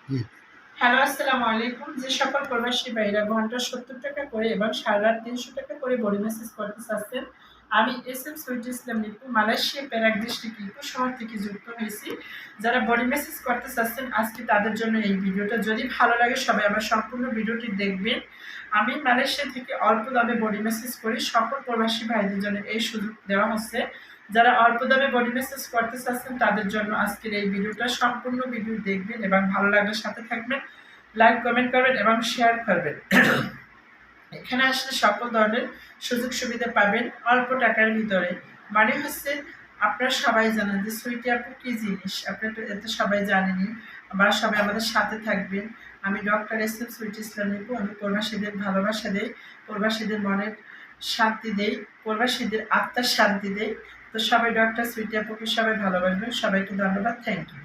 হুম। Hello, আসসালামু আলাইকুম। যে সকল প্রবাসী ভাইরা ঘন্টায় ৭০ টাকা করে এবং সারা রাত ৩০০ টাকা করে বডি ম্যাসাজ করতে চাচ্ছেন, আমি এসএম সুইটি ইসলাম নিপু মালয়েশিয়া পেরাক ডিস্ট্রিক্ট ইপো শহর থেকে যুক্ত হয়েছি। যারা বডি ম্যাসাজ করতে চাচ্ছেন আজকে তাদের জন্য এই ভিডিওটা। যদি ভালো লাগে সবাই আমার সম্পূর্ণ ভিডিওটি দেখবেন। আমি মালয়েশিয়া থেকে অল্প দামে বডি ম্যাসাজ করি। সকল প্রবাসী ভাইদের জন্য এই সুযোগ দেওয়া হচ্ছে। যারা অল্প দামে বডি ম্যাসাজ করতে চাচ্ছেন তাদের জন্য আজকের এই ভিডিওটা। সম্পূর্ণ ভিডিও দেখবেন এবং ভালো লাগলে সাথে থাকবেন। লাইক, কমেন্ট করবেন এবং শেয়ার করবেন। এখানে আসলে সকল ধরনের সুযোগ সুবিধা পাবেন অল্প টাকার ভিতরে। মানে হচ্ছে আপনারা সবাই জানেন যে সুইটি আপু কী জিনিস, আপনারা তো এত সবাই জানেনই বা সবাই আমাদের সাথে থাকবেন। আমি ডক্টর এসএম সুইটি ইসলাম নিপু। আমি প্রবাসীদের ভালোবাসা দেই, প্রবাসীদের মনের শান্তি দেই, প্রবাসীদের আত্মার শান্তি দেই। তো সবাই ডক্টর সুইটি আপুকে সবাই ভালোবাসবেন। সবাইকে ধন্যবাদ। Thank you.